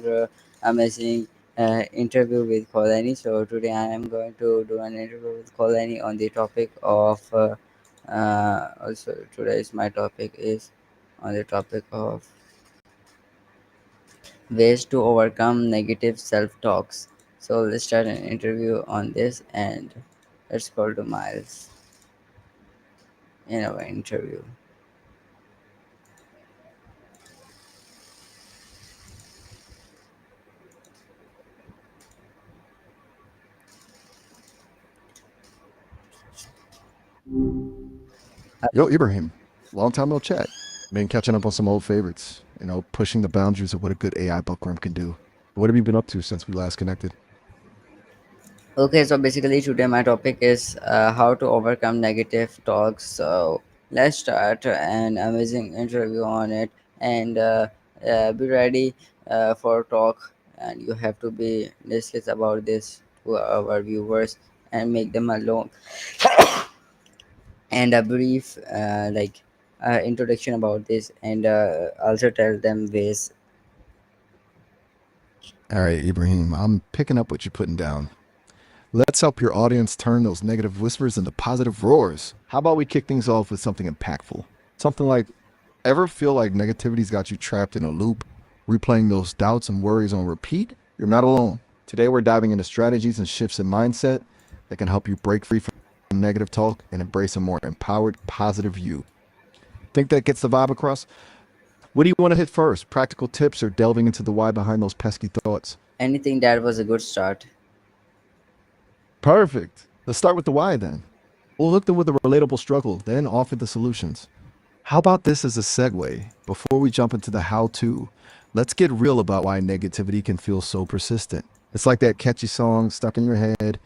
another amazing interview with Kolani. So today I am going to do an interview with Kolani on the topic of also today's my topic is on the topic of ways to overcome negative self-talks. So let's start an interview on this, and let's go to Miles in our interview. Yo, Ibrahim, long time no chat. Been catching up on some old favorites, pushing the boundaries of what a good AI bookworm can do. What have you been up to since we last connected? Okay, so basically today my topic is how to overcome negative talks. So let's start an amazing interview on it, and be ready for talk. And you have to be discuss about this to our viewers and make them alone and a brief introduction about this, and also tell them ways. All right, Ibrahim, I'm picking up what you're putting down. Let's help your audience turn those negative whispers into positive roars. How about we kick things off with something impactful? Something like, ever feel like negativity's got you trapped in a loop, replaying those doubts and worries on repeat? You're not alone. Today, we're diving into strategies and shifts in mindset that can help you break free from negative talk and embrace a more empowered, positive you. Think that gets the vibe across? What do you want to hit first? Practical tips or delving into the why behind those pesky thoughts? Anything that was a good start. Perfect. Let's start with the why then. We'll look with a relatable struggle, then offer the solutions. How about this as a segue? Before we jump into the how-to, let's get real about why negativity can feel so persistent. It's like that catchy song stuck in your head,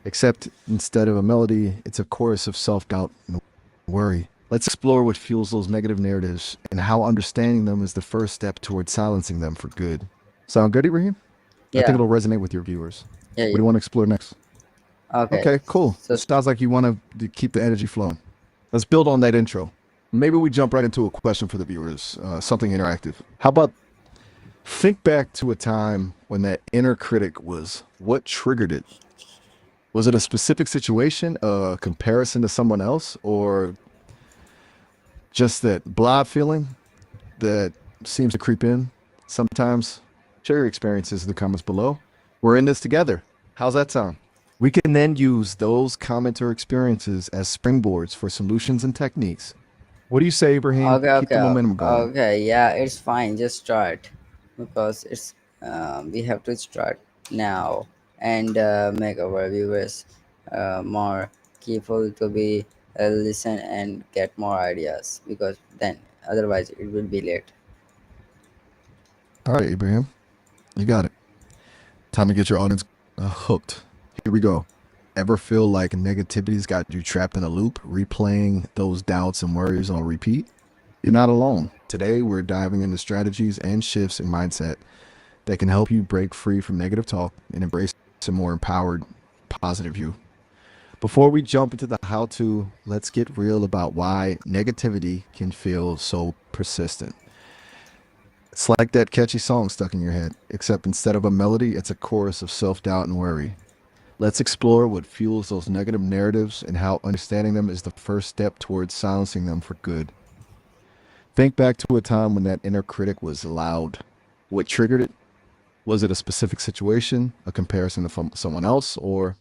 except instead of a melody, it's a chorus of self-doubt and worry. Let's explore what fuels those negative narratives and how understanding them is the first step towards silencing them for good. Sound good, Ibrahim? I think Yeah, it'll resonate with your viewers. yeah, What yeah. do you want to explore next? Okay. Okay, cool. So It sounds like you want to keep the energy flowing. Let's build on that intro. Maybe we jump right into a question for the viewers, something interactive. How about think back to a time when that inner critic was what triggered it? Was it a specific situation, a comparison to someone else, or just that blah feeling that seems to creep in sometimes? Share your experiences in the comments below. We're in this together. How's that sound? We can then use those comments or experiences as springboards for solutions and techniques. What do you say, Ibrahim? okay, Keep the okay, momentum going. okay. Yeah, it's fine. Just start because it's we have to start now and make our viewers more careful to be listen and get more ideas, because then otherwise it will be late. All right, Ibrahim, you got it. Time to get your audience hooked. Here we go. Ever feel like negativity's got you trapped in a loop, replaying those doubts and worries on repeat? You're not alone. Today, we're diving into strategies and shifts in mindset that can help you break free from negative talk and embrace a more empowered, positive you. Before we jump into the how to, let's get real about why negativity can feel so persistent. It's like that catchy song stuck in your head, except instead of a melody, it's a chorus of self doubt and worry. Let's explore what fuels those negative narratives and how understanding them is the first step towards silencing them for good. Think back to a time when that inner critic was loud. What triggered it? Was it a specific situation, a comparison to someone else, or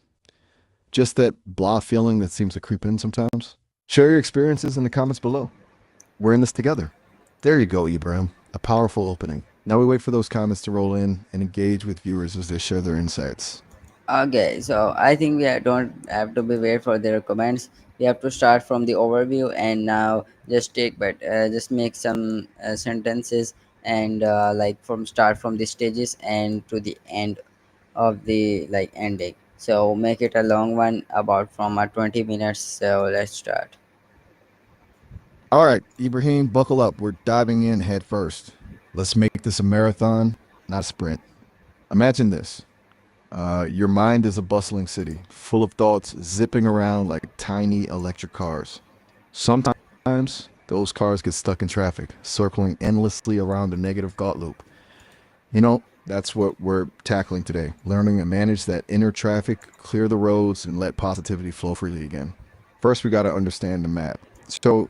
just that blah feeling that seems to creep in sometimes? Share your experiences in the comments below. We're in this together. There you go, Ibrahim. A powerful opening. Now we wait for those comments to roll in and engage with viewers as they share their insights. Okay, so I think don't have to be wait for their comments. We have to start from the overview, and now just take, but just make some sentences, and from start from the stages and to the end of the ending. So make it a long one, about from 20 minutes. So let's start. All right, Ibrahim, buckle up. We're diving in head first. Let's make this a marathon, not a sprint. Imagine this. Your mind is a bustling city, full of thoughts zipping around like tiny electric cars. Sometimes those cars get stuck in traffic, circling endlessly around a negative thought loop. You know, That's what we're tackling today. Learning to manage that inner traffic, clear the roads, and let positivity flow freely again. First, we got to understand the map. So,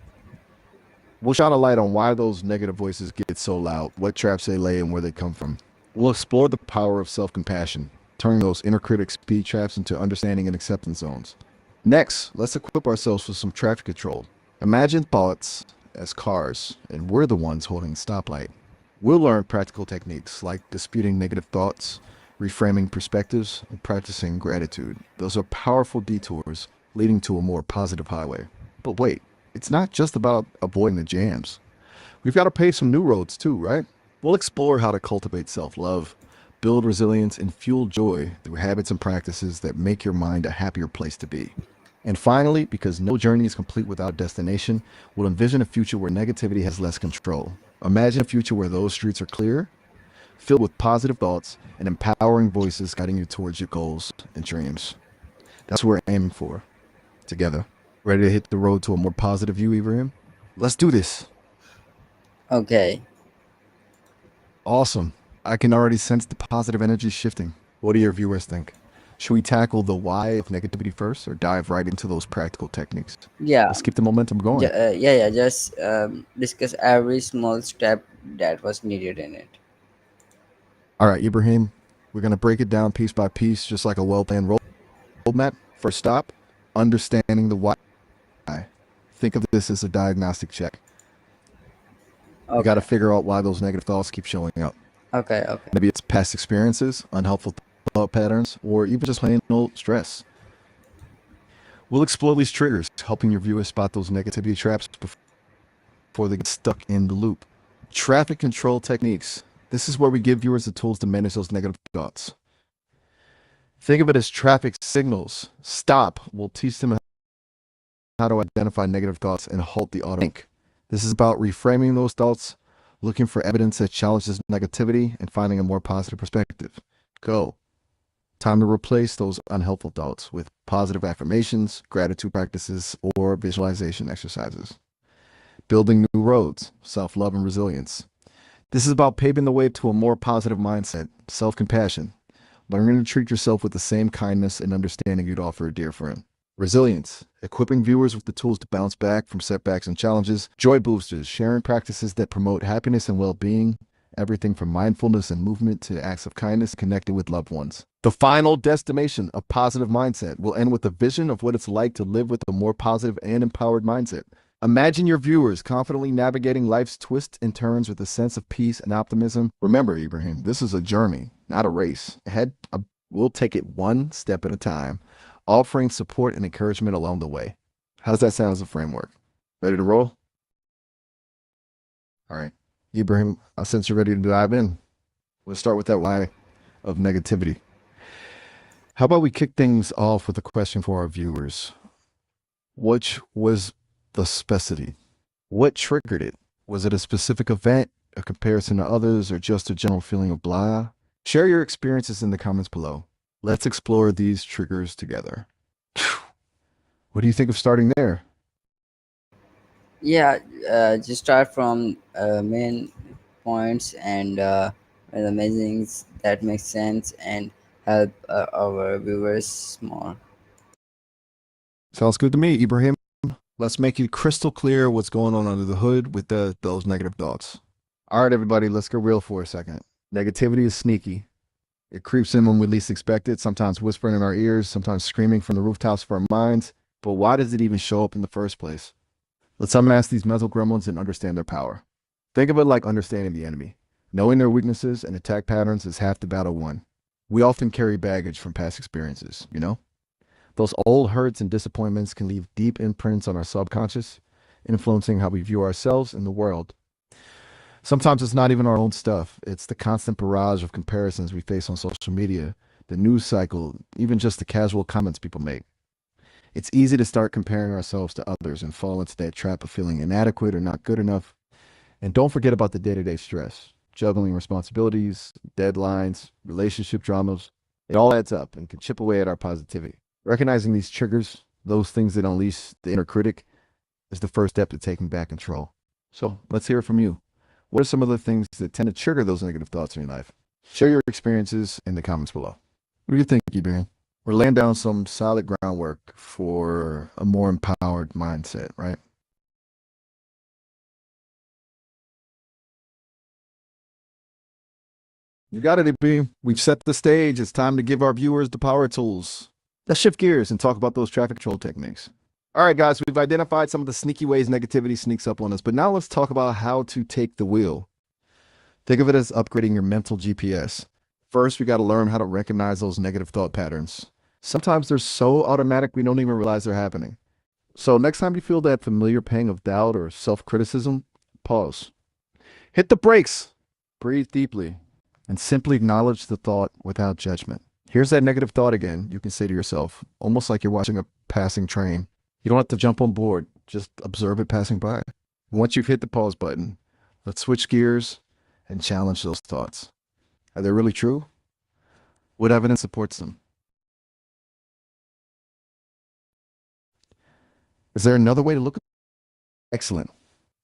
we'll shine a light on why those negative voices get so loud, what traps they lay, and where they come from. We'll explore the power of self-compassion, turning those inner critic speed traps into understanding and acceptance zones. Next, let's equip ourselves with some traffic control. Imagine thoughts as cars, and we're the ones holding the stoplight. We'll learn practical techniques like disputing negative thoughts, reframing perspectives, and practicing gratitude. Those are powerful detours leading to a more positive highway. But wait, it's not just about avoiding the jams. We've got to pave some new roads too, right? We'll explore how to cultivate self-love, build resilience, and fuel joy through habits and practices that make your mind a happier place to be. And finally, because no journey is complete without destination, we'll envision a future where negativity has less control. Imagine a future where those streets are clear, filled with positive thoughts and empowering voices guiding you towards your goals and dreams. That's what we're aiming for, together. Ready to hit the road to a more positive you, Ibrahim? Let's do this. Okay. Awesome. I can already sense the positive energy shifting. What do your viewers think? Should we tackle the why of negativity first or dive right into those practical techniques? Yeah. Let's keep the momentum going. Yeah. Just discuss every small step that was needed in it. All right, Ibrahim, we're going to break it down piece by piece, just like a well-planned roadmap. First stop, understanding the why. Think of this as a diagnostic check. We got to Okay. figure out why those negative thoughts keep showing up. Okay. Maybe it's past experiences, unhelpful thought patterns, or even just plain old stress. We'll explore these triggers, helping your viewers spot those negativity traps before they get stuck in the loop. Traffic control techniques. This is where we give viewers the tools to manage those negative thoughts. Think of it as traffic signals. Stop. We'll teach them how to identify negative thoughts and halt the auto. This is about reframing those thoughts, looking for evidence that challenges negativity, and finding a more positive perspective. Go. Time to replace those unhelpful thoughts with positive affirmations, gratitude practices, or visualization exercises. Building new roads, self-love and resilience. This is about paving the way to a more positive mindset, self-compassion, learning to treat yourself with the same kindness and understanding you'd offer a dear friend. Resilience, equipping viewers with the tools to bounce back from setbacks and challenges. Joy boosters, sharing practices that promote happiness and well-being, everything from mindfulness and movement to acts of kindness connected with loved ones. The final destination, a positive mindset, will end with a vision of what it's like to live with a more positive and empowered mindset. Imagine your viewers confidently navigating life's twists and turns with a sense of peace and optimism. Remember, Ibrahim, this is a journey, not a race. We'll take it one step at a time, offering support and encouragement along the way. How does that sound as a framework? Ready to roll? All right. Ibrahim, since you're ready to dive in, let's start with that why of negativity. How about we kick things off with a question for our viewers? Which was the specificity? What triggered it? Was it a specific event, a comparison to others, or just a general feeling of blah? Share your experiences in the comments below. Let's explore these triggers together. What do you think of starting there? Yeah. Just start from main points and the amazings that make sense and help our viewers more. Sounds good to me, Ibrahim. Let's make it crystal clear what's going on under the hood with those negative thoughts. All right, everybody, let's get real for a second. Negativity is sneaky. It creeps in when we least expect it, sometimes whispering in our ears, sometimes screaming from the rooftops of our minds. But why does it even show up in the first place? Let's unmask these mental gremlins and understand their power. Think of it like understanding the enemy. Knowing their weaknesses and attack patterns is half the battle won. We often carry baggage from past experiences, you know? Those old hurts and disappointments can leave deep imprints on our subconscious, influencing how we view ourselves and the world. Sometimes it's not even our own stuff. It's the constant barrage of comparisons we face on social media, the news cycle, even just the casual comments people make. It's easy to start comparing ourselves to others and fall into that trap of feeling inadequate or not good enough. And don't forget about the day-to-day stress, juggling responsibilities, deadlines, relationship dramas. It all adds up and can chip away at our positivity. Recognizing these triggers, those things that unleash the inner critic, is the first step to taking back control. So let's hear it from you. What are some of the things that tend to trigger those negative thoughts in your life? Share your experiences in the comments below. What do you think, Ibrahim? We're laying down some solid groundwork for a more empowered mindset, right? You got it, Ibrahim. We've set the stage. It's time to give our viewers the power tools. Let's shift gears and talk about those traffic control techniques. All right, guys, we've identified some of the sneaky ways negativity sneaks up on us, but now let's talk about how to take the wheel. Think of it as upgrading your mental GPS. First, we got to learn how to recognize those negative thought patterns. Sometimes they're so automatic we don't even realize they're happening. So next time you feel that familiar pang of doubt or self-criticism, pause. Hit the brakes, breathe deeply, and simply acknowledge the thought without judgment. Here's that negative thought again, you can say to yourself, almost like you're watching a passing train. You don't have to jump on board, just observe it passing by. Once you've hit the pause button, let's switch gears and challenge those thoughts. Are they really true? What evidence supports them? Is there another way to look at it? Excellent.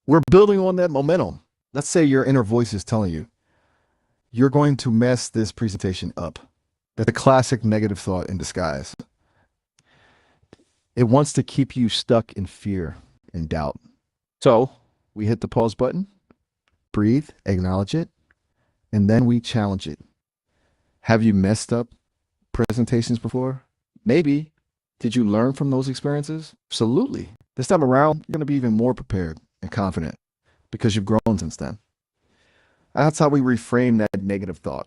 We're building on that momentum. Let's say your inner voice is telling you, you're going to mess this presentation up. That's a classic negative thought in disguise. It wants to keep you stuck in fear and doubt. So we hit the pause button, breathe, acknowledge it, and then we challenge it. Have you messed up presentations before? Maybe. Did you learn from those experiences? Absolutely. This time around, you're going to be even more prepared and confident because you've grown since then. That's how we reframe that negative thought.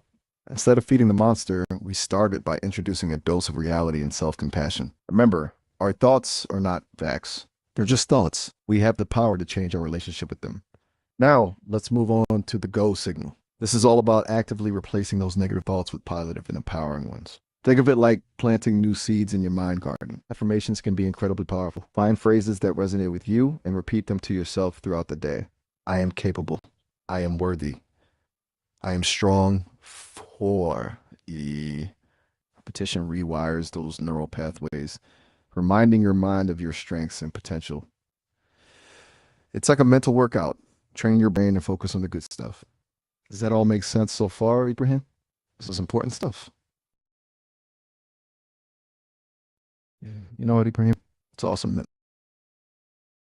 Instead of feeding the monster, we started by introducing a dose of reality and self-compassion. Remember, our thoughts are not facts. They're just thoughts. We have the power to change our relationship with them. Now, let's move on to the go signal. This is all about actively replacing those negative thoughts with positive and empowering ones. Think of it like planting new seeds in your mind garden. Affirmations can be incredibly powerful. Find phrases that resonate with you and repeat them to yourself throughout the day. I am capable. I am worthy. I am strong for. Repetition rewires those neural pathways, reminding your mind of your strengths and potential. It's like a mental workout. Train your brain and focus on the good stuff. Does that all make sense so far, Ibrahim? This is important stuff. You know what, Ibrahim? It's awesome.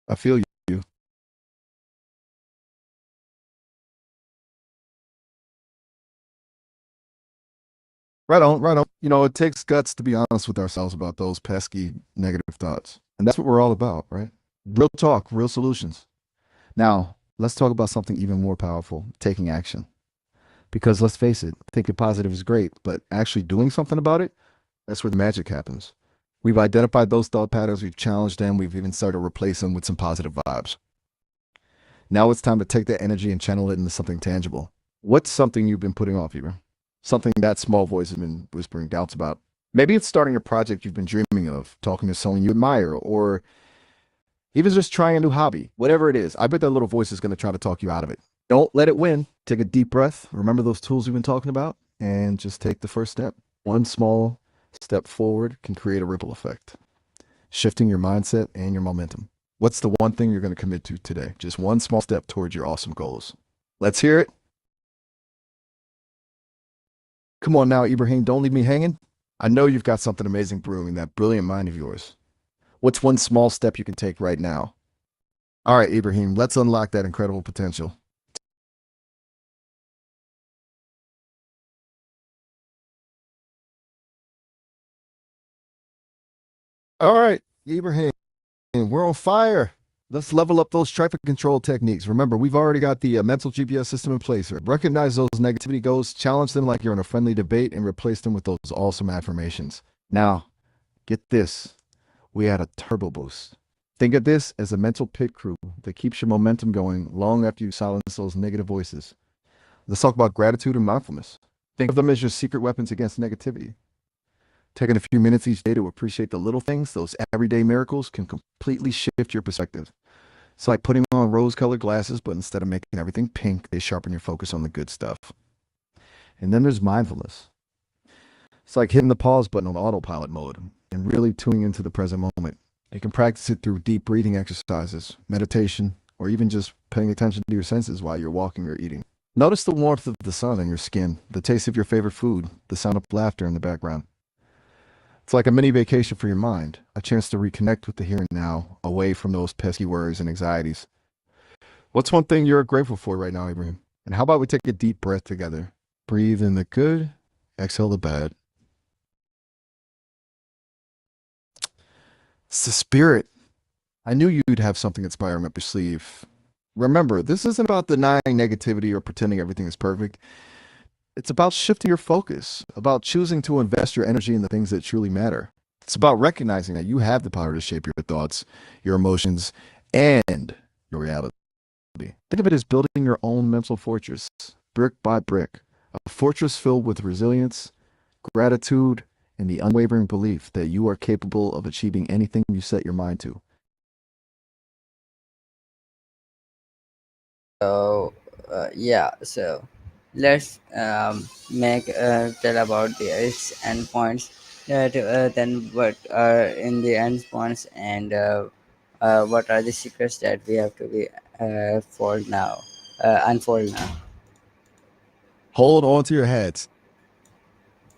I feel you. Right on, right on. You know, it takes guts to be honest with ourselves about those pesky negative thoughts. And that's what we're all about, right? Real talk, real solutions. Now, let's talk about something even more powerful, taking action. Because let's face it, thinking positive is great, but actually doing something about it, that's where the magic happens. We've identified those thought patterns, we've challenged them, we've even started to replace them with some positive vibes. Now it's time to take that energy and channel it into something tangible. What's something you've been putting off, Ibra? Something that small voice has been whispering doubts about. Maybe it's starting a project you've been dreaming of, talking to someone you admire, or even just trying a new hobby. Whatever it is, I bet that little voice is going to try to talk you out of it. Don't let it win. Take a deep breath. Remember those tools we've been talking about, and just take the first step. One small step forward can create a ripple effect, shifting your mindset and your momentum. What's the one thing you're going to commit to today? Just one small step towards your awesome goals. Let's hear it. Come on now, Ibrahim, don't leave me hanging. I know you've got something amazing brewing in that brilliant mind of yours. What's one small step you can take right now? All right, Ibrahim, let's unlock that incredible potential. All right, Ibrahim, we're on fire. Let's level up those traffic control techniques. Remember, we've already got the mental GPS system in place. Recognize those negativity goals, challenge them like you're in a friendly debate, and replace them with those awesome affirmations. Now, get this. We had a turbo boost. Think of this as a mental pit crew that keeps your momentum going long after you silence those negative voices. Let's talk about gratitude and mindfulness. Think of them as your secret weapons against negativity. Taking a few minutes each day to appreciate the little things, those everyday miracles, can completely shift your perspective. It's like putting on rose-colored glasses, but instead of making everything pink, they sharpen your focus on the good stuff. And then there's mindfulness. It's like hitting the pause button on autopilot mode and really tuning into the present moment. You can practice it through deep breathing exercises, meditation, or even just paying attention to your senses while you're walking or eating. Notice the warmth of the sun on your skin, the taste of your favorite food, the sound of laughter in the background. It's like a mini vacation for your mind, a chance to reconnect with the here and now, away from those pesky worries and anxieties. What's one thing you're grateful for right now, Ibrahim? And how about we take a deep breath together? Breathe in the good, exhale the bad. It's the spirit. I knew you'd have something inspiring up your sleeve. Remember, this isn't about denying negativity or pretending everything is perfect. It's about shifting your focus, about choosing to invest your energy in the things that truly matter. It's about recognizing that you have the power to shape your thoughts, your emotions, and your reality. Think of it as building your own mental fortress, brick by brick, a fortress filled with resilience, gratitude, and the unwavering belief that you are capable of achieving anything you set your mind to. So yeah, so let's make tell about the its endpoints. That then what are in the endpoints, and what are the secrets that we have to be fold now, unfold now. Hold on to your hats,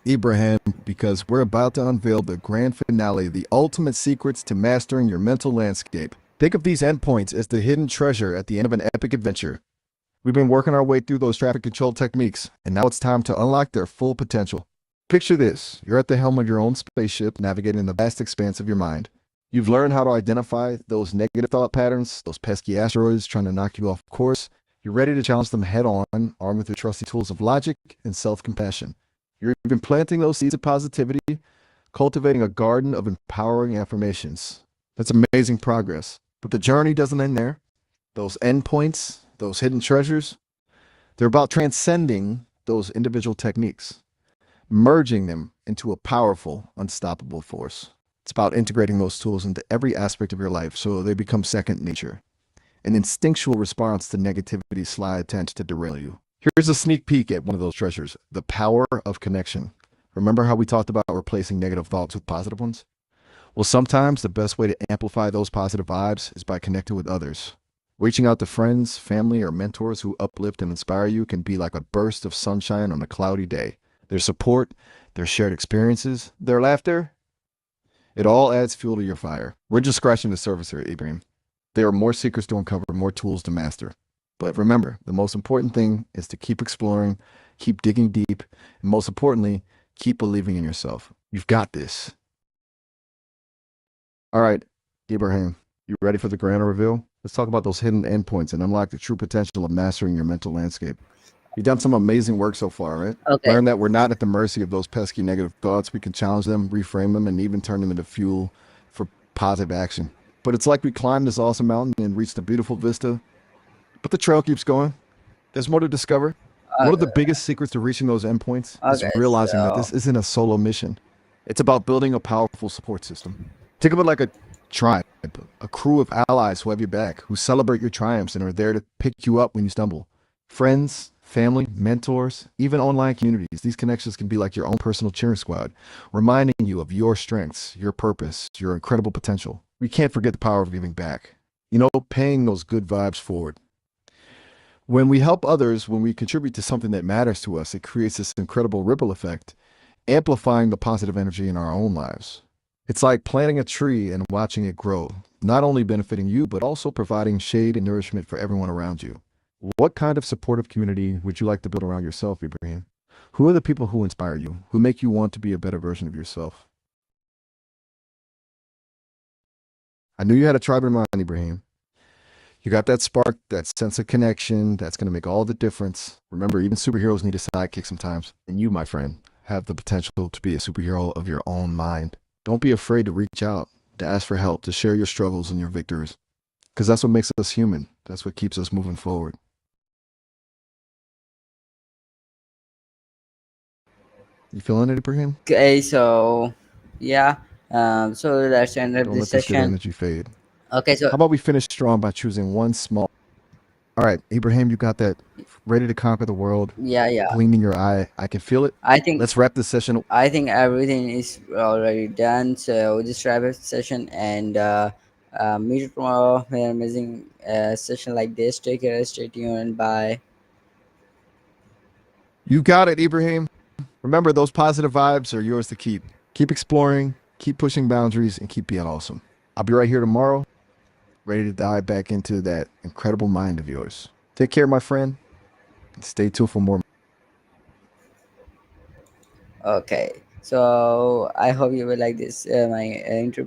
Ibrahim, because we're about to unveil the grand finale, the ultimate secrets to mastering your mental landscape. Think of these endpoints as the hidden treasure at the end of an epic adventure. We've been working our way through those traffic control techniques, and now it's time to unlock their full potential. Picture this: you're at the helm of your own spaceship, navigating the vast expanse of your mind. You've learned how to identify those negative thought patterns, those pesky asteroids trying to knock you off course. You're ready to challenge them head on, armed with your trusty tools of logic and self compassion. You're even planting those seeds of positivity, cultivating a garden of empowering affirmations. That's amazing progress. But the journey doesn't end there. Those endpoints, those hidden treasures, they're about transcending those individual techniques, merging them into a powerful, unstoppable force. It's about integrating those tools into every aspect of your life so they become second nature, an instinctual response to negativity's sly attempt to derail you. Here's a sneak peek at one of those treasures: the power of connection. Remember how we talked about replacing negative thoughts with positive ones? Well, sometimes the best way to amplify those positive vibes is by connecting with others. Reaching out to friends, family, or mentors who uplift and inspire you can be like a burst of sunshine on a cloudy day. Their support, their shared experiences, their laughter, it all adds fuel to your fire. We're just scratching the surface here, Ibrahim. There are more secrets to uncover, more tools to master. But remember, the most important thing is to keep exploring, keep digging deep, and most importantly, keep believing in yourself. You've got this. All right, Ibrahim, you ready for the grand reveal? Let's talk about those hidden endpoints and unlock the true potential of mastering your mental landscape. You've done some amazing work so far, right? Okay. Learn that we're not at the mercy of those pesky negative thoughts. We can challenge them, reframe them, and even turn them into fuel for positive action. But it's like we climbed this awesome mountain and reached a beautiful vista, but the trail keeps going. There's more to discover. One of the Okay. biggest secrets to reaching those endpoints is Okay. realizing that So this isn't a solo mission. It's about building a powerful support system. Think of it like a tribe, a crew of allies who have your back, who celebrate your triumphs and are there to pick you up when you stumble. Friends, family, mentors, even online communities, these connections can be like your own personal cheering squad, reminding you of your strengths, your purpose, your incredible potential. We can't forget the power of giving back. Paying those good vibes forward. When we help others, when we contribute to something that matters to us, it creates this incredible ripple effect, amplifying the positive energy in our own lives. It's like planting a tree and watching it grow, not only benefiting you, but also providing shade and nourishment for everyone around you. What kind of supportive community would you like to build around yourself, Ibrahim? Who are the people who inspire you, who make you want to be a better version of yourself? I knew you had a tribe in mind, Ibrahim. You got that spark, that sense of connection that's going to make all the difference. Remember, even superheroes need a sidekick sometimes. And you, my friend, have the potential to be a superhero of your own mind. Don't be afraid to reach out, to ask for help, to share your struggles and your victories. Because that's what makes us human. That's what keeps us moving forward. You feeling it, Ibrahim? okay. So yeah. So let's end up Don't this let this good session. energy fade. Okay. So How about we finish strong by choosing one small? All right, Ibrahim, you got that ready to conquer the world, yeah, yeah. gleam in your eye. I can feel it. I think Let's wrap this session. I think everything is already done. So we'll just wrap up the session and meet you tomorrow with an amazing session like this. Take care. Stay tuned. Bye. You got it, Ibrahim. Remember, those positive vibes are yours to keep. Keep exploring, keep pushing boundaries, and keep being awesome. I'll be right here tomorrow, ready to dive back into that incredible mind of yours. Take care, my friend. Stay tuned for more. Okay, so I hope you will like this my interview.